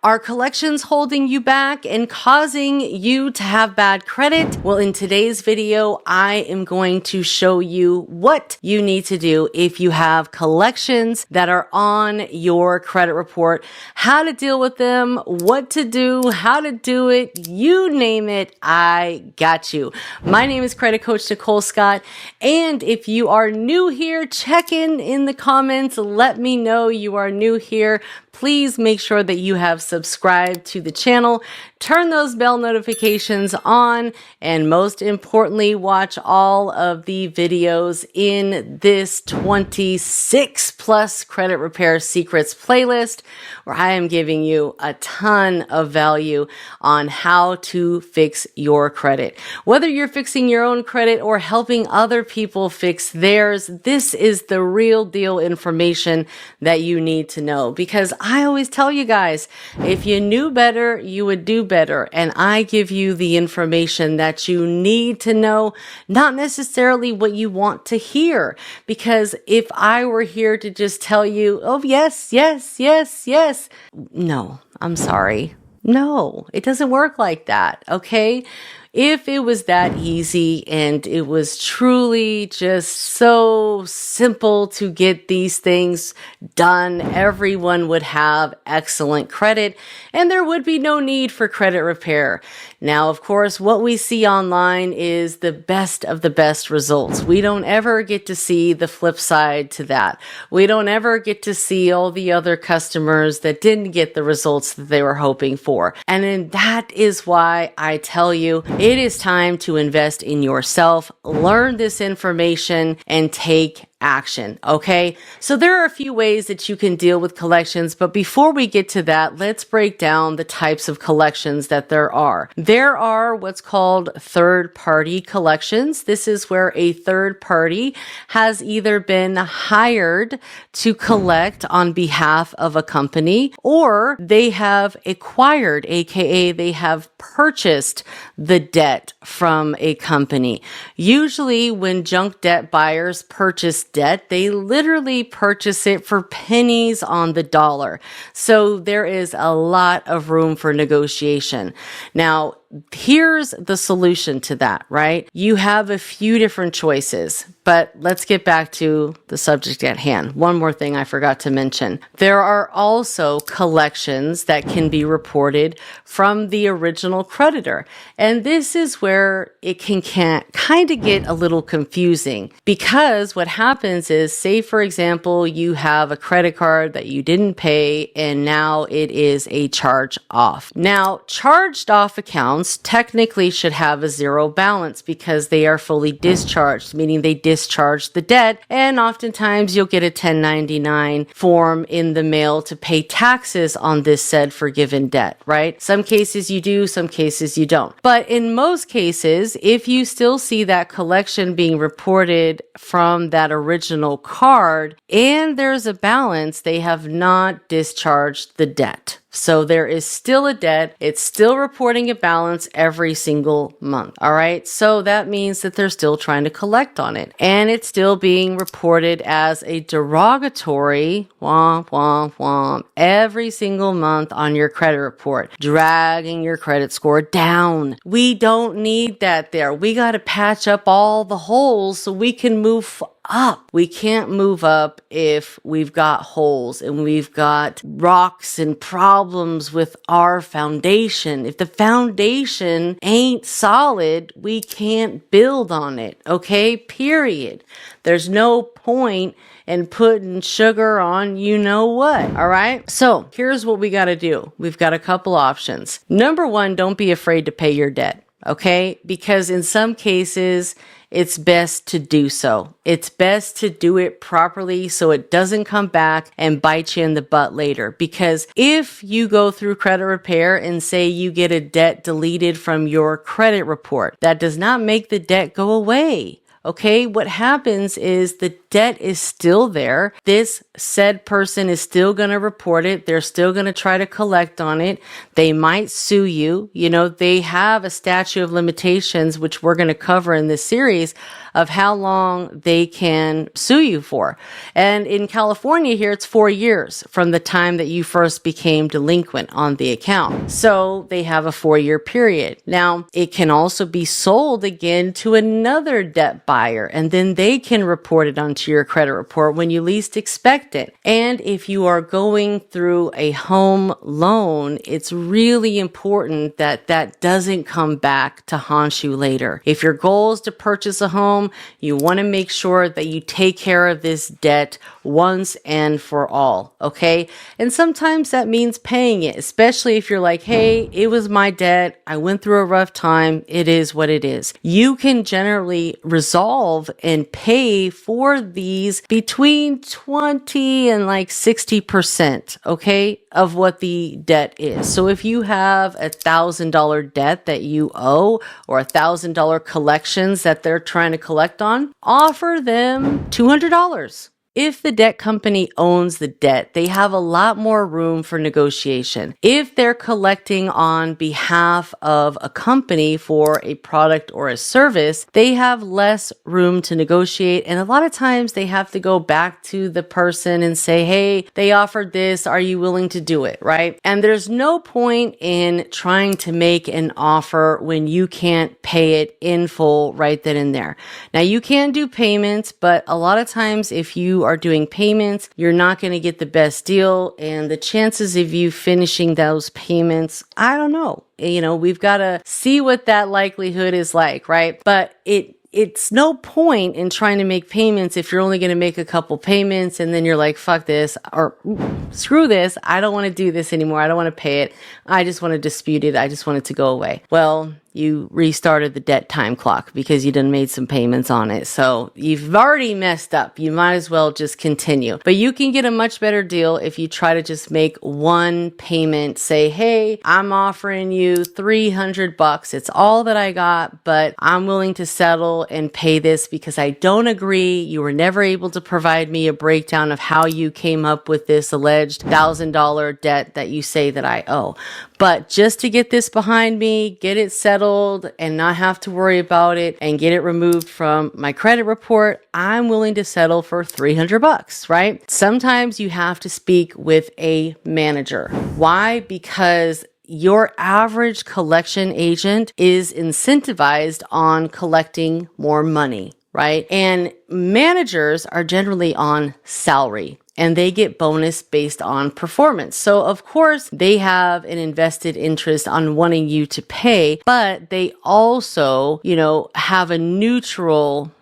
Are collections holding you back and causing you to have bad credit? Well, in today's video, I am going to show you what you need to do if you have collections that are on your credit report, how to deal with them, what to do, how to do it, you name it, I got you. My name is Credit Coach Nicole Scott, and if you are new here, check in the comments, let me know you are new here. Please make sure that you have subscribed to the channel, turn those bell notifications on, and most importantly, watch all of the videos in this 26 plus credit repair secrets playlist, where I am giving you a ton of value on how to fix your credit. Whether you're fixing your own credit or helping other people fix theirs, this is the real deal information that you need to know, because I always tell you guys, if you knew better, you would do better. And I give you the information that you need to know, not necessarily what you want to hear. Because if I were here to just tell you, oh, yes, yes, yes, yes. No, I'm sorry. No, it doesn't work like that. Okay. If it was that easy and it was truly just so simple to get these things done, everyone would have excellent credit and there would be no need for credit repair. Now, of course, what we see online is the best of the best results. We don't ever get to see the flip side to that. We don't ever get to see all the other customers that didn't get the results that they were hoping for. And then that is why I tell you, it is time to invest in yourself, learn this information, and take action. Okay. So there are a few ways that you can deal with collections, but before we get to that, let's break down the types of collections that there are. There are what's called third-party collections. This is where a third party has either been hired to collect on behalf of a company, or they have acquired, aka they have purchased the debt from a company. Usually when junk debt buyers purchase debt, they literally purchase it for pennies on the dollar. So there is a lot of room for negotiation. Now, here's the solution to that, right? You have a few different choices, but let's get back to the subject at hand. One more thing I forgot to mention. There are also collections that can be reported from the original creditor. And this is where it can kind of get a little confusing, because what happens is, say, for example, you have a credit card that you didn't pay and now it is a charge off. Now, charged off accounts technically should have a zero balance because they are fully discharged, meaning they discharge the debt, and oftentimes you'll get a 1099 form in the mail to pay taxes on this said forgiven debt, right? Some cases you do, some cases you don't. But in most cases, if you still see that collection being reported from that original card and there's a balance, they have not discharged the debt. So there is still a debt. It's still reporting a balance every single month. All right. So that means that they're still trying to collect on it. And it's still being reported as a derogatory womp, womp, womp every single month on your credit report, dragging your credit score down. We don't need that there. We got to patch up all the holes so we can move up. We can't move up if we've got holes and we've got rocks and problems with our foundation. If the foundation ain't solid, we can't build on it. Okay, period. There's no point in putting sugar on you know what. All right. So here's what we got to do. We've got a couple options. Number one, don't be afraid to pay your debt. Okay, because in some cases, it's best to do so. It's best to do it properly so it doesn't come back and bite you in the butt later. Because if you go through credit repair and say you get a debt deleted from your credit report, that does not make the debt go away. Okay, what happens is the debt is still there. This said person is still going to report it. They're still going to try to collect on it. They might sue you. You know, they have a statute of limitations, which we're going to cover in this series, of how long they can sue you for. And in California here, it's 4 years from the time that you first became delinquent on the account. So they have a 4-year period. Now, it can also be sold again to another debt buyer, and then they can report it onto your credit report when you least expect it. And if you are going through a home loan, it's really important that that doesn't come back to haunt you later. If your goal is to purchase a home, you want to make sure that you take care of this debt once and for all, okay? And sometimes that means paying it, especially if you're like, hey, it was my debt. I went through a rough time. It is what it is. You can generally resolve and pay for these between 20 and like 60%, okay, of what the debt is. So if you have $1,000 debt that you owe, or $1,000 collections that they're trying to collect on, offer them $200. If the debt company owns the debt, they have a lot more room for negotiation. If they're collecting on behalf of a company for a product or a service, they have less room to negotiate. And a lot of times they have to go back to the person and say, hey, they offered this. Are you willing to do it? Right? And there's no point in trying to make an offer when you can't pay it in full right then and there. Now, you can do payments, but a lot of times if you are doing payments, you're not going to get the best deal. And the chances of you finishing those payments, I don't know. You know, we've got to see what that likelihood is like, right? But it's no point in trying to make payments if you're only going to make a couple payments and then you're like, fuck this, or screw this. I don't want to do this anymore. I don't want to pay it. I just want to dispute it. I just want it to go away. Well, you restarted the debt time clock because you done made some payments on it. So you've already messed up. You might as well just continue. But you can get a much better deal if you try to just make one payment. Say, hey, I'm offering you $300. It's all that I got, but I'm willing to settle and pay this because I don't agree. You were never able to provide me a breakdown of how you came up with this alleged $1,000 debt that you say that I owe. But just to get this behind me, get it settled and not have to worry about it and get it removed from my credit report, I'm willing to settle for $300, right? Sometimes you have to speak with a manager. Why? Because your average collection agent is incentivized on collecting more money, right? And managers are generally on salary, and they get bonus based on performance. So of course they have an invested interest on wanting you to pay, but they also, have a neutral,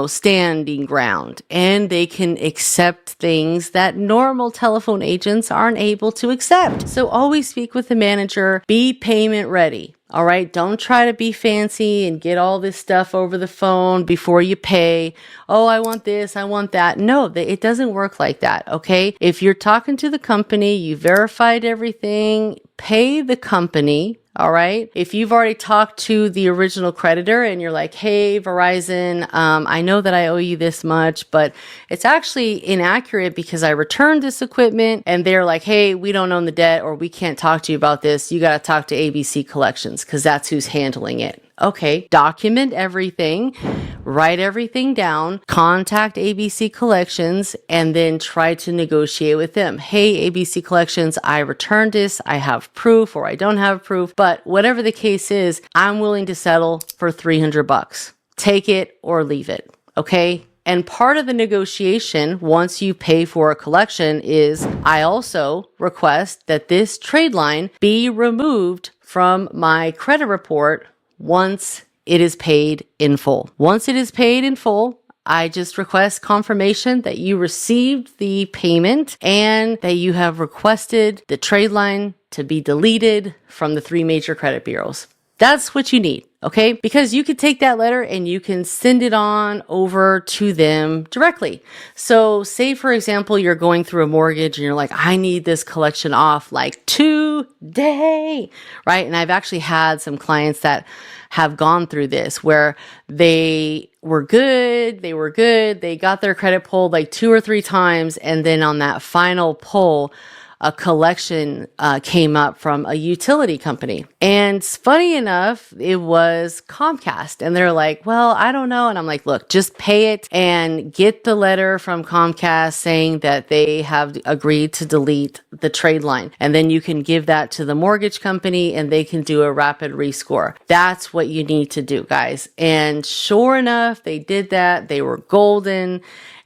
standing ground, and they can accept things that normal telephone agents aren't able to accept. So always speak with the manager, be payment ready. All right. Don't try to be fancy and get all this stuff over the phone before you pay. Oh, I want this. I want that. No, it doesn't work like that. Okay. If you're talking to the company, you verified everything, pay the company. All right. If you've already talked to the original creditor and you're like, hey, Verizon, I know that I owe you this much, but it's actually inaccurate because I returned this equipment, and they're like, hey, we don't own the debt, or we can't talk to you about this. You got to talk to ABC Collections because that's who's handling it. Okay, document everything, write everything down, contact ABC Collections, and then try to negotiate with them. Hey, ABC Collections, I returned this. I have proof, or I don't have proof, but whatever the case is, I'm willing to settle for $300. Take it or leave it. Okay. And part of the negotiation, once you pay for a collection, is I also request that this trade line be removed from my credit report once it is paid in full. Once it is paid in full, I just request confirmation that you received the payment and that you have requested the trade line to be deleted from the 3 major credit bureaus. That's what you need, okay? Because you could take that letter and you can send it on over to them directly. So say, for example, you're going through a mortgage and you're like, I need this collection off like today, right? And I've actually had some clients that have gone through this where they were good, they got their credit pulled like 2 or 3 times, and then on that final pull, a collection came up from a utility company. And funny enough, it was Comcast. And they're like, well, I don't know. And I'm like, look, just pay it and get the letter from Comcast saying that they have agreed to delete the trade line. And then you can give that to the mortgage company and they can do a rapid rescore. That's what you need to do, guys. And sure enough, they did that. They were golden.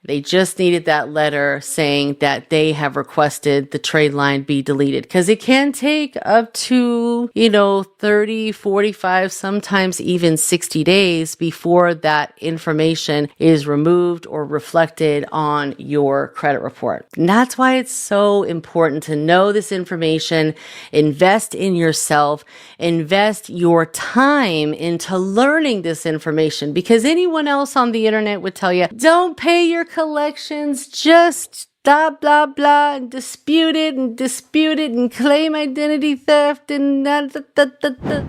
They just needed that letter saying that they have requested the trade line be deleted, because it can take up to, 30, 45, sometimes even 60 days before that information is removed or reflected on your credit report. And that's why it's so important to know this information, invest in yourself, invest your time into learning this information, because anyone else on the internet would tell you, don't pay your collections, just blah, blah, blah, and dispute it and claim identity theft and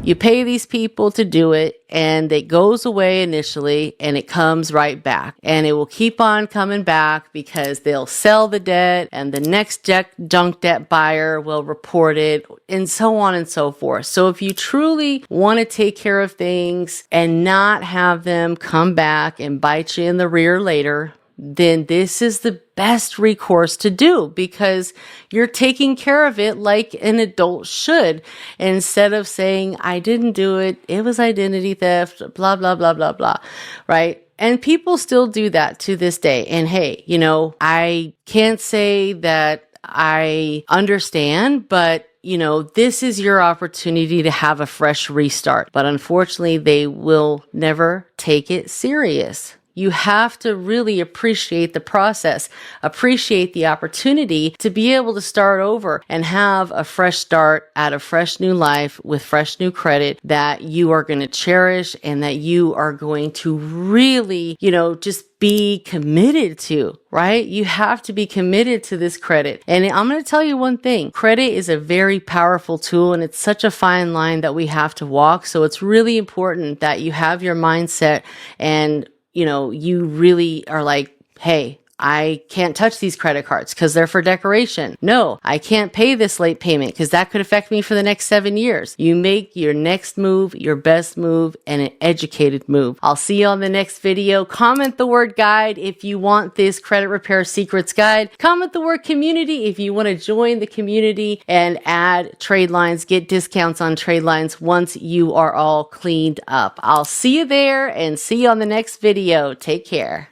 You pay these people to do it and it goes away initially and it comes right back, and it will keep on coming back because they'll sell the debt and the next junk debt buyer will report it, and so on and so forth. So if you truly want to take care of things and not have them come back and bite you in the rear later, then this is the best recourse to do, because you're taking care of it like an adult should, instead of saying, I didn't do it, it was identity theft, blah, blah, blah, blah, blah, right? And people still do that to this day. And hey, I can't say that I understand, but this is your opportunity to have a fresh restart. But unfortunately, they will never take it serious. You have to really appreciate the process, appreciate the opportunity to be able to start over and have a fresh start at a fresh new life with fresh new credit that you are going to cherish and that you are going to really, just be committed to, right? You have to be committed to this credit. And I'm going to tell you one thing, credit is a very powerful tool and it's such a fine line that we have to walk. So it's really important that you have your mindset and you really are like, hey, I can't touch these credit cards because they're for decoration. No, I can't pay this late payment because that could affect me for the next 7 years. You make your next move, your best move, and an educated move. I'll see you on the next video. Comment the word guide if you want this credit repair secrets guide. Comment the word community if you want to join the community and add trade lines, get discounts on trade lines once you are all cleaned up. I'll see you there and see you on the next video. Take care.